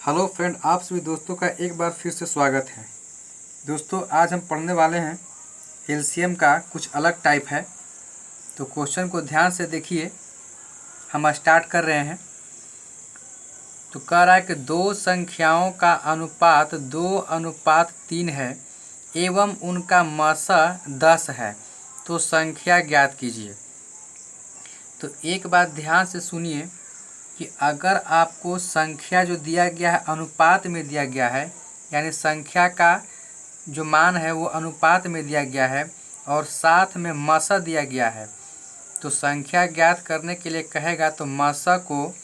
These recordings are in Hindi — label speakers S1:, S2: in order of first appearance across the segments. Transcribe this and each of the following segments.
S1: हेलो फ्रेंड, आप सभी दोस्तों का एक बार फिर से स्वागत है। दोस्तों, आज हम पढ़ने वाले हैं एलसीएम का कुछ अलग टाइप है। तो क्वेश्चन को ध्यान से देखिए। हम स्टार्ट कर रहे हैं। तो कह रहा है कि दो संख्याओं का अनुपात 2:3 है एवं उनका मसा 10 है, तो संख्या ज्ञात कीजिए। तो एक बात ध्यान से सुनिए कि अगर आपको संख्या जो दिया गया है अनुपात में दिया गया है, यानी संख्या का जो मान है वो अनुपात में दिया गया है और साथ में मसा दिया गया है, तो संख्या ज्ञात करने के लिए कहेगा तो मसा को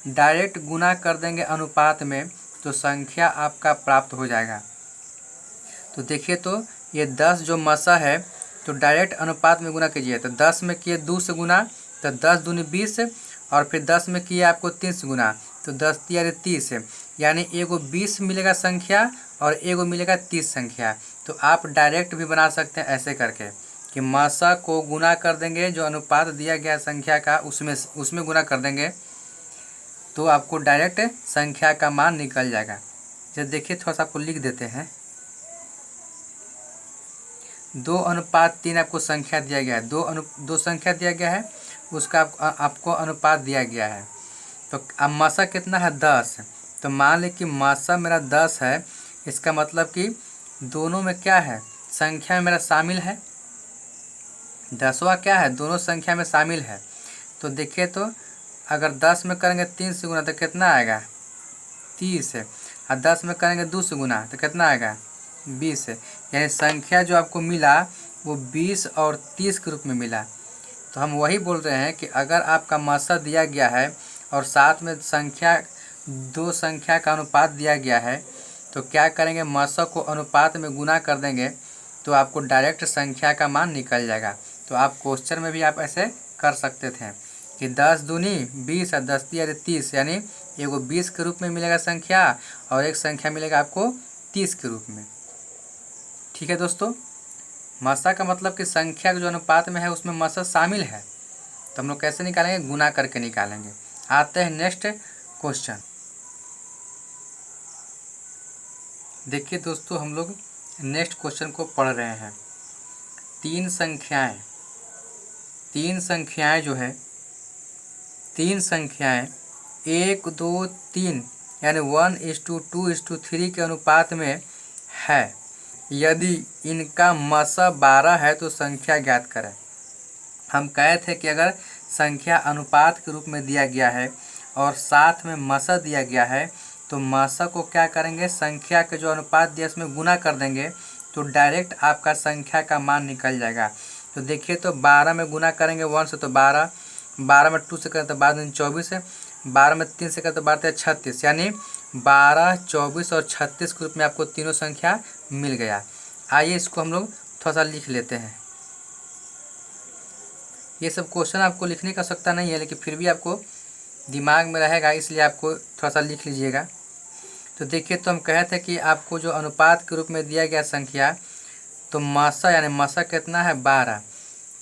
S1: डायरेक्ट गुना कर देंगे अनुपात में, तो संख्या आपका प्राप्त हो जाएगा। तो देखिए, तो ये 10 जो मसा है तो डायरेक्ट अनुपात में गुना कीजिए। तो 10 में किए 2 से गुना, तो 10 दूनी 20 और फिर 10 में किए आपको 3 से गुना, तो 10 तियारे 30, यानी एगो 20 मिलेगा संख्या और एगो मिलेगा 30 संख्या। तो आप डायरेक्ट भी बना सकते हैं ऐसे करके कि मसा को गुना कर देंगे, जो अनुपात दिया गया संख्या का उसमें गुना कर देंगे, तो आपको डायरेक्ट संख्या का मान निकल जाएगा। जैसे देखिए, थोड़ा सा आपको लिख देते हैं। 2:3 आपको संख्या दिया गया है, दो संख्या दिया गया है, उसका आपको अनुपात दिया गया है। तो अब मसा कितना है 10, तो मान लें कि मसा मेरा 10 है, इसका मतलब कि दोनों में क्या है, संख्या में मेरा शामिल है, 10वां क्या है दोनों संख्या में शामिल है। तो देखिए, तो अगर 10 में करेंगे 3 से गुना तो कितना आएगा 30 है, और 10 में करेंगे 2 से गुना तो कितना आएगा 20 है। यानी संख्या जो आपको मिला वो 20 और 30 के रूप में मिला। तो हम वही बोल रहे हैं कि अगर आपका मसा दिया गया है और साथ में दो संख्या का अनुपात दिया गया है, तो क्या करेंगे, मसा को अनुपात में गुना कर देंगे, तो आपको डायरेक्ट संख्या का मान निकल जाएगा। तो आप क्वेश्चन में भी आप ऐसे कर सकते थे कि 10 दूनी 20 और 10 तियारे 30, यानी एगो 20 के रूप में मिलेगा संख्या और एक संख्या मिलेगा आपको 30 के रूप में। ठीक है दोस्तों, मसा का मतलब कि संख्या जो अनुपात में है उसमें मसा शामिल है। तो हम लोग कैसे निकालेंगे, गुना करके निकालेंगे। आते हैं नेक्स्ट क्वेश्चन। देखिए दोस्तों, हम लोग नेक्स्ट क्वेश्चन को पढ़ रहे हैं। तीन संख्याएं जो है, तीन संख्याएं 1, 2, 3 यानी 1:2:3 के अनुपात में है। यदि इनका मसा 12 है तो संख्या ज्ञात करें। हम कहे थे कि अगर संख्या अनुपात के रूप में दिया गया है और साथ में मसा दिया गया है, तो मसा को क्या करेंगे, संख्या के जो अनुपात दिया उसमें गुना कर देंगे, तो डायरेक्ट आपका संख्या का मान निकल जाएगा। तो देखिए, तो 12 में गुना करेंगे 1 से तो 12, 12 में 2 से करें तो 12 24 है, 12 में 3 से करें तो 12 36, यानी 12, 24 और 36 के रूप में आपको तीनों संख्या मिल गया। आइए इसको हम लोग थोड़ा सा लिख लेते हैं। ये सब क्वेश्चन आपको लिखने का आवश्यकता नहीं है, लेकिन फिर भी आपको दिमाग में रहेगा, इसलिए आपको थोड़ा सा लिख लीजिएगा। तो देखिए, तो हम कहे थे कि आपको जो अनुपात के रूप में दिया गया संख्या, तो मसा यानी मसा कितना है 12,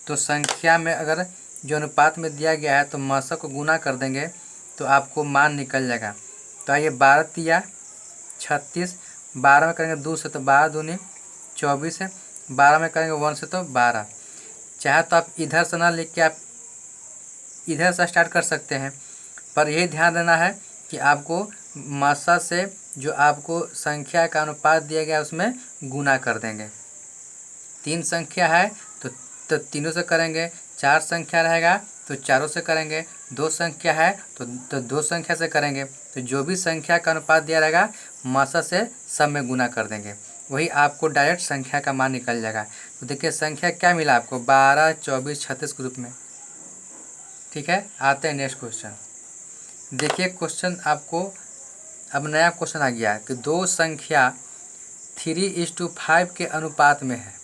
S1: तो संख्या में अगर जो अनुपात में दिया गया है तो मसा को गुना कर देंगे तो आपको मान निकल जाएगा। तो आइए, 12 तिया 36, 12 में करेंगे 2 से तो 12 दूनी 24 है, 12 में करेंगे 1 से तो 12। चाहे तो आप इधर से ना लिख के आप इधर से स्टार्ट कर सकते हैं, पर यही ध्यान देना है कि आपको मसा से जो आपको संख्या का अनुपात दिया गया उसमें गुना कर देंगे। 3 संख्या है तो तीनों से करेंगे, 4 संख्या रहेगा तो चारों से करेंगे, 2 संख्या है तो 2 संख्या से करेंगे। तो जो भी संख्या का अनुपात दिया रहेगा मसा से सब में गुना कर देंगे, वही आपको डायरेक्ट संख्या का मान निकल जाएगा। तो देखिए, संख्या क्या मिला आपको 12, 24, 36 के रूप में। ठीक है, आते हैं नेक्स्ट क्वेश्चन। देखिए, क्वेश्चन आपको अब नया क्वेश्चन आ गया कि दो संख्या 3:5 के अनुपात में है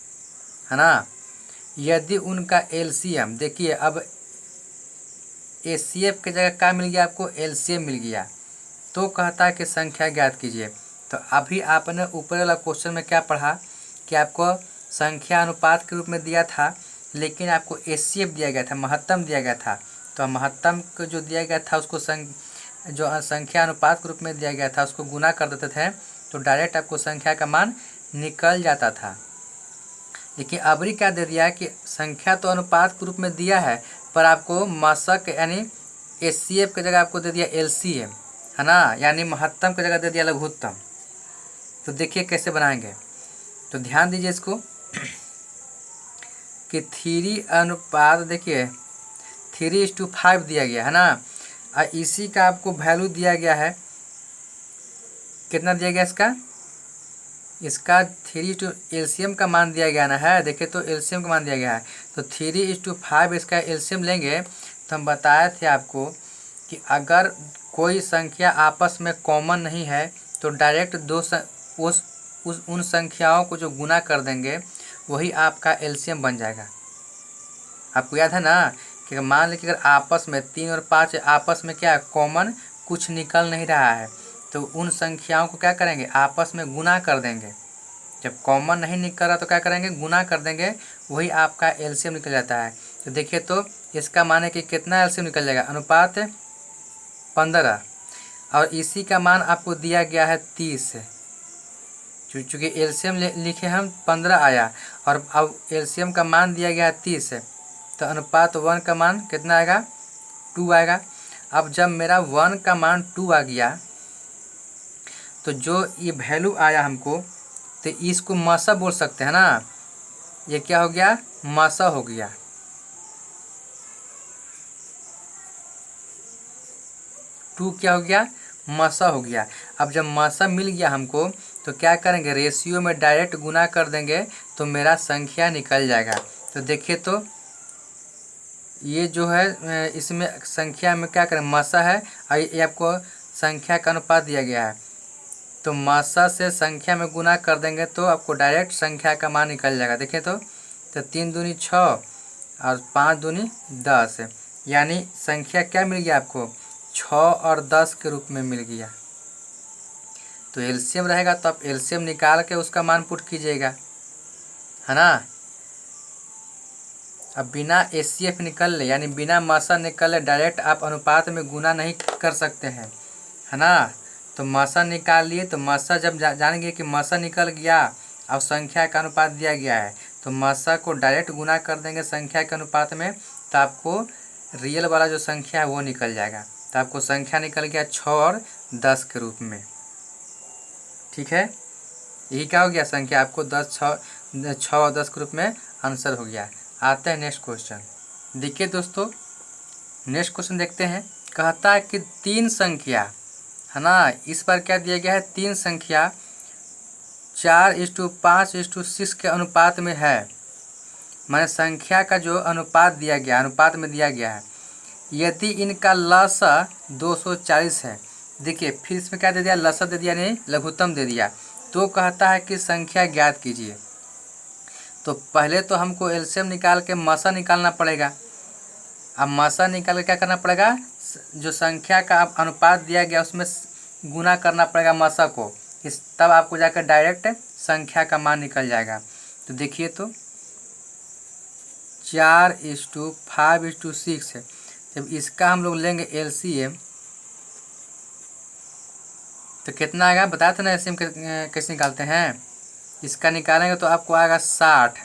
S1: ना। यदि उनका एलसीएम, देखिए अब एचसीएफ की जगह क्या मिल गया आपको, एलसीएम मिल गया, तो कहता है कि संख्या ज्ञात कीजिए। तो अभी आपने ऊपर वाला क्वेश्चन में क्या पढ़ा कि आपको संख्या अनुपात के रूप में दिया था, लेकिन आपको एचसीएफ दिया गया था, महत्तम दिया गया था। तो महत्तम को जो दिया गया था उसको जो संख्या अनुपात के रूप में दिया गया था उसको गुना कर देते थे तो डायरेक्ट आपको संख्या का मान निकल जाता था। लेकिन अबरी क्या दे दिया कि संख्या तो अनुपात के रूप में दिया है पर आपको मशक यानी एचसीएफ की जगह आपको दे दिया एलसीएम, है ना, यानी महत्तम की जगह दे दिया लघुत्तम। तो देखिए कैसे बनाएंगे, तो ध्यान दीजिए इसको कि 3 अनुपात देखिए 3:5 दिया गया है ना, और इसी का आपको वैल्यू दिया गया है, कितना दिया गया इसका 3 एलसीएम का मान दिया गया ना है। देखिए तो एलसीएम का मान दिया गया है तो 3:5 इसका एलसीएम लेंगे तो हम बताए थे आपको कि अगर कोई संख्या आपस में कॉमन नहीं है तो डायरेक्ट उन संख्याओं को जो गुना कर देंगे वही आपका एलसीएम बन जाएगा। आपको याद है ना कि मान लीजिए अगर आपस में 3 और 5 आपस में क्या कॉमन कुछ निकल नहीं रहा है तो उन संख्याओं को क्या करेंगे आपस में गुना कर देंगे। जब कॉमन नहीं निकल रहा तो क्या करेंगे गुना कर देंगे, वही आपका एलसीएम निकल जाता है। तो देखिए तो इसका मान है कि कितना एलसीएम निकल जाएगा, अनुपात 15 और इसी का मान आपको दिया गया है 30। चूँकि एलसीएम लिखे हम 15 आया और अब एलसीएम का मान दिया गया है 30 तो अनुपात 1 का मान कितना आएगा 2 आएगा। अब जब मेरा 1 का मान 2 आ गया तो जो ये वैल्यू आया हमको तो इसको मसा बोल सकते हैं ना, ये क्या हो गया मसा हो गया। टू क्या हो गया मसा हो गया। अब जब मसा मिल गया हमको तो क्या करेंगे रेशियो में डायरेक्ट गुना कर देंगे तो मेरा संख्या निकल जाएगा। तो देखिए तो ये जो है इसमें संख्या में क्या करें मसा है और ये आपको संख्या का अनुपात दिया गया है तो मसा से संख्या में गुना कर देंगे तो आपको डायरेक्ट संख्या का मान निकल जाएगा। देखिए तो 3 दूनी 6 और 5 दूनी 10 यानी संख्या क्या मिल गया आपको 6 और 10 के रूप में मिल गया। तो एलसीएम रहेगा तो आप एलसीएम निकाल के उसका मान पुट कीजिएगा, है ना। अब बिना एचसीएफ निकल ले यानी बिना मसा निकल ले डायरेक्ट आप अनुपात में गुना नहीं कर सकते हैं, है ना। तो मसा निकाल लिए तो मसा जब जानेंगे कि मसा निकल गया और संख्या का अनुपात दिया गया है तो मसा को डायरेक्ट गुना कर देंगे संख्या के अनुपात में तो आपको रियल वाला जो संख्या है वो निकल जाएगा। तो आपको संख्या निकल गया 6 और 10 के रूप में। ठीक है, यही क्या हो गया संख्या आपको 6 और 10 के रूप में आंसर हो गया। आते हैं नेक्स्ट क्वेश्चन। देखिए दोस्तों नेक्स्ट क्वेश्चन देखते हैं। कहता है कि 3 संख्या, है ना, इस बार क्या दिया गया है 3 संख्या 4:5:6 के अनुपात में है। माने संख्या का जो अनुपात दिया गया अनुपात में दिया गया है यदि इनका लसा 240 है। देखिए फिर इसमें क्या दे दिया लसा दे दिया नहीं लघुत्तम दे दिया। तो कहता है कि संख्या ज्ञात कीजिए। तो पहले तो हमको एलसीएम निकाल के मसा निकालना पड़ेगा। अब मसा निकाल के क्या करना पड़ेगा जो संख्या का अनुपात दिया गया उसमें गुना करना पड़ेगा मसा को, इस तब आपको जाकर डायरेक्ट संख्या का मान निकल जाएगा। तो देखिए तो 4:5:6 है। जब इसका हम लोग लेंगे एलसीएम तो कितना आएगा बताया था ना एलसीएम कैसे निकालते हैं। इसका निकालेंगे तो आपको आएगा 60।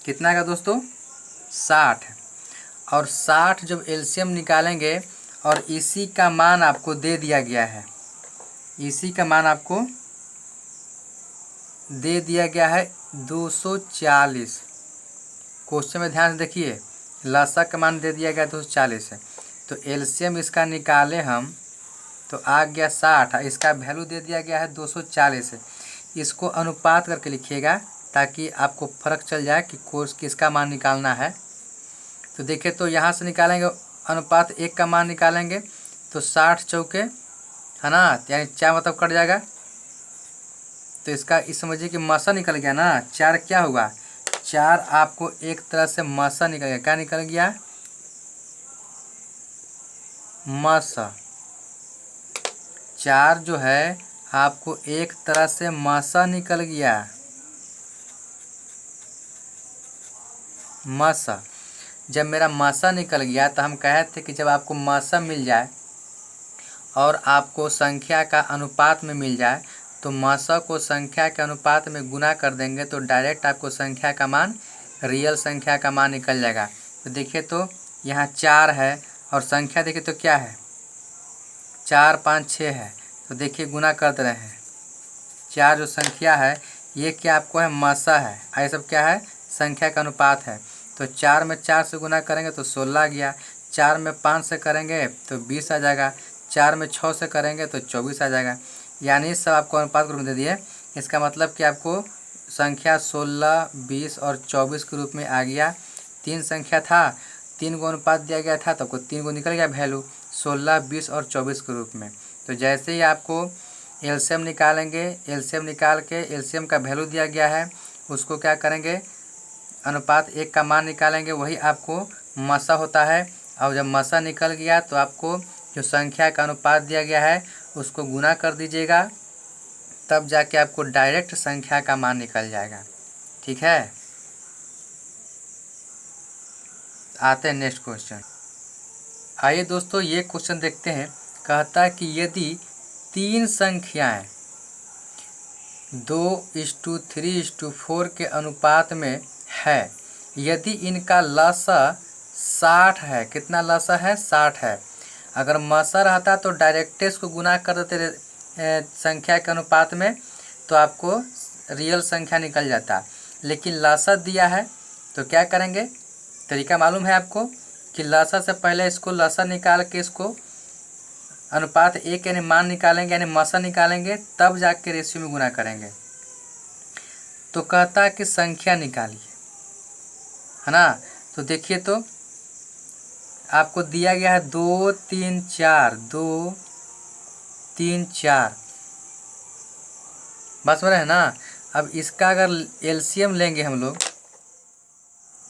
S1: कितना आएगा दोस्तों 60। और 60 जब एलसीएम निकालेंगे और इसी का मान आपको दे दिया गया है, इसी का मान आपको दे दिया गया है 240। क्वेश्चन में ध्यान से देखिए लसा का मान दे दिया गया 240 है। तो एलसीएम इसका निकाले हम तो आ गया 60, इसका वैल्यू दे दिया गया है 240 है। इसको अनुपात करके लिखिएगा ताकि आपको फर्क चल जाए कि कोर्स किसका मान निकालना है। तो देखिए तो यहाँ से निकालेंगे अनुपात 1 का मान निकालेंगे तो 60 चौके, है ना, यानी 4 मतलब कट जाएगा। तो इसका इस समझिए कि मसा निकल गया ना, 4 क्या होगा 4 आपको एक तरह से मसा निकल गया। क्या निकल गया मसा। 4 जो है आपको एक तरह से मसा निकल गया मसा। जब मेरा मसा निकल गया तो हम कहे थे कि जब आपको मसा मिल जाए और आपको संख्या का अनुपात में मिल जाए तो मासा को संख्या के अनुपात में गुना कर देंगे तो डायरेक्ट आपको संख्या का मान, रियल संख्या का मान निकल जाएगा। तो देखिए तो यहाँ 4 है और संख्या देखिए तो क्या है, 4 5 6 है। तो देखिए गुना कर रहे हैं, 4 जो संख्या है ये क्या आपको है, मासा है, ये सब क्या है, संख्या का अनुपात है। तो 4 में 4 से गुना करेंगे तो 16 आ गया, 4 में 5 से करेंगे तो 20 आ जाएगा, 4 में 6 से करेंगे तो 24 आ जाएगा। यानी सब आपको अनुपात के रूप में दे दिए। इसका मतलब कि आपको संख्या 16, 20 और 24 के रूप में आ गया। 3 संख्या था, 3 को अनुपात दिया गया था तो आपको 3 को निकल गया वैल्यू 16, 20 और 24 के रूप में। तो जैसे ही आपको एलसीएम निकालेंगे, एलसीएम निकाल के एलसीएम का वैल्यू दिया गया है उसको क्या करेंगे, अनुपात 1 का मान निकालेंगे, वही आपको मसा होता है। और जब मसा निकल गया तो आपको जो संख्या का अनुपात दिया गया है उसको गुना कर दीजिएगा, तब जाके आपको डायरेक्ट संख्या का मान निकल जाएगा। ठीक है, आते हैं नेक्स्ट क्वेश्चन। आइए दोस्तों ये क्वेश्चन देखते हैं। कहता है कि यदि 3 संख्याएं 2:3:4 के अनुपात में है, यदि इनका लसा 60 है, कितना लसा है, 60 है। अगर मसा रहता तो डायरेक्ट इसको गुना कर देते संख्या के अनुपात में तो आपको रियल संख्या निकल जाता। लेकिन लसा दिया है तो क्या करेंगे, तरीका मालूम है आपको कि लसा से पहले इसको लसा निकाल के इसको अनुपात 1 यानी मान निकालेंगे, यानी मसा निकालेंगे, तब जाके रेशियो में गुना करेंगे। तो कहता है कि संख्या निकालिए, है ना। तो देखिए तो आपको दिया गया है 2 3 4, 2 3 4, बस हो रहा है ना। अब इसका अगर एलसीएम लेंगे हम लोग,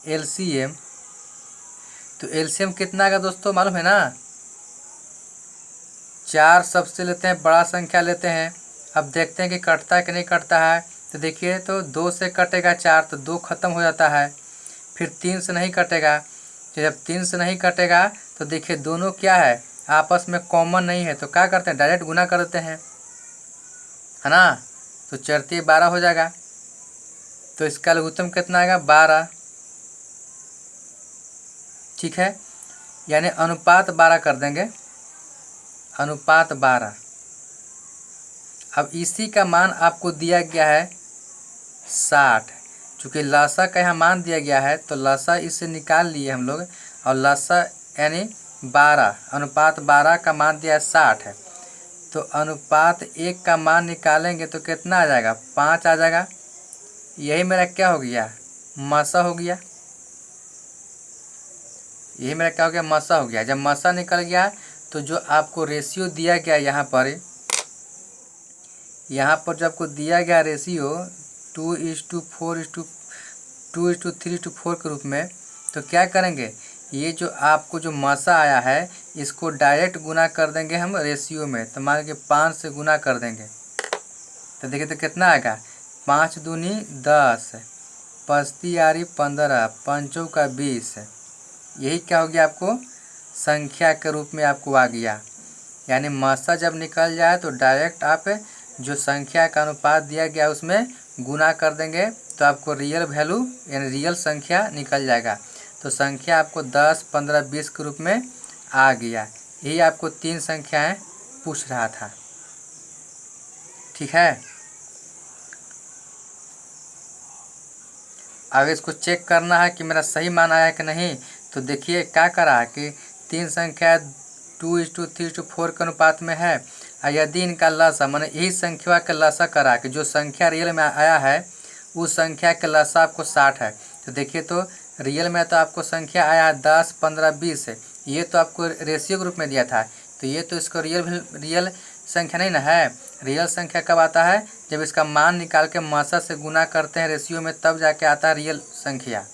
S1: एलसीएम, तो एलसीएम कितना आएगा दोस्तों मालूम है ना, 4 सबसे लेते हैं, बड़ा संख्या लेते हैं। अब देखते हैं कि कटता है कि नहीं कटता है। तो देखिए तो 2 से कटेगा 4 तो 2 खत्म हो जाता है, फिर 3 से नहीं कटेगा। तो जब 3 से नहीं कटेगा तो देखिए दोनों क्या है, आपस में कॉमन नहीं है, तो क्या करते हैं, डायरेक्ट गुना कर देते हैं, है ना। तो 4 12 हो जाएगा। तो इसका लघुत्तम कितना आएगा, 12। ठीक है, यानी अनुपात 12 कर देंगे, अनुपात 12। अब इसी का मान आपको दिया गया है 60। चूँकि लसा का यहाँ मान दिया गया है तो लसा इससे निकाल लिए हम लोग, और लसा यानी 12, अनुपात 12 का मान दिया है 60 है। तो अनुपात 1 का मान निकालेंगे तो कितना आ जाएगा, 5 आ जाएगा। यही मेरा क्या हो गया, मसा हो गया। यही मेरा क्या हो गया, मसा हो गया। जब मसा निकल गया तो जो आपको रेशियो दिया गया यहाँ पर जो आपको दिया गया रेशियो 2:3:4 के रूप में, तो क्या करेंगे, ये जो आपको जो मसा आया है इसको डायरेक्ट गुना कर देंगे हम रेशियो में। तो मान लीजिए 5 से गुना कर देंगे तो देखिए तो कितना आएगा, 5 दूनी 10, 5 तियारी 15, 5 का 20। यही क्या हो गया, आपको संख्या के रूप में आपको आ गया। यानी मसा जब निकल जाए तो डायरेक्ट आप जो संख्या का अनुपात दिया गया उसमें गुना कर देंगे तो आपको रियल वैल्यू यानी रियल संख्या निकल जाएगा। तो संख्या आपको 10, 15, 20 के रूप में आ गया। यही आपको 3 संख्याएं पूछ रहा था। ठीक है, आगे इसको चेक करना है कि मेरा सही मान आया है कि नहीं। तो देखिए क्या करा है कि 3 संख्या 2:3:4 के अनुपात में है, और यदि इनका लसा माने यही संख्या का लसा करा कि जो संख्या रियल में आया है उस संख्या का लसा आपको 60 है। तो देखिए तो रियल में तो आपको संख्या आया है 10, 15, 20 है, ये तो आपको रेशियो के रूप में दिया था, तो ये तो इसको रियल संख्या नहीं ना है। रियल संख्या कब आता है, जब इसका मान निकाल के मसा से गुना करते हैं रेशियो में, तब जाके आता है रियल संख्या।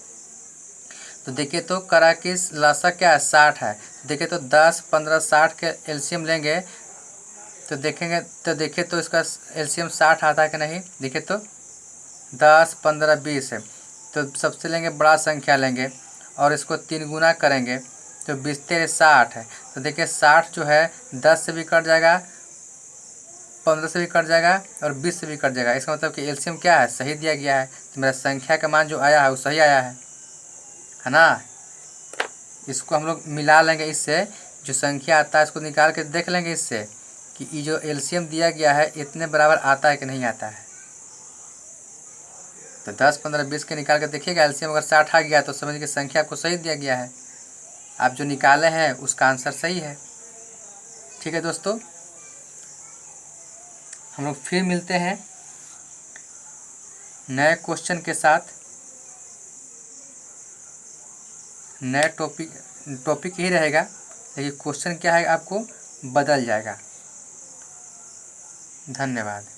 S1: तो देखिए तो करा कि लसा क्या है, 60 है। देखिए तो 10, 15, 60 के एलसीएम लेंगे तो देखेंगे तो देखिए तो इसका एलसीएम 60 आता है कि नहीं। देखिए तो 10, 15, 20 है, तो सबसे लेंगे बड़ा संख्या लेंगे और इसको 3 गुना करेंगे तो 20 तेरे 60 है। तो देखिए 60 जो है 10 से भी कट जाएगा, 15 से भी कट जाएगा और 20 से भी कट जाएगा। इसका मतलब कि एलसीएम क्या है, सही दिया गया है। तो मेरा संख्या का मान जो आया है वो सही आया है ना। इसको हम लोग मिला लेंगे, इससे जो संख्या आता है इसको निकाल के देख लेंगे इससे कि ये जो एलसीएम दिया गया है इतने बराबर आता है कि नहीं आता है। तो 10, 15, 20 के निकाल के देखिएगा, एलसीएम अगर 60 आ गया तो समझ के संख्या आपको सही दिया गया है। आप जो निकाले हैं उसका आंसर सही है। ठीक है दोस्तों, हम लोग फिर मिलते हैं नए क्वेश्चन के साथ। नए टॉपिक ही रहेगा, लेकिन क्वेश्चन क्या है आपको बदल जाएगा। धन्यवाद।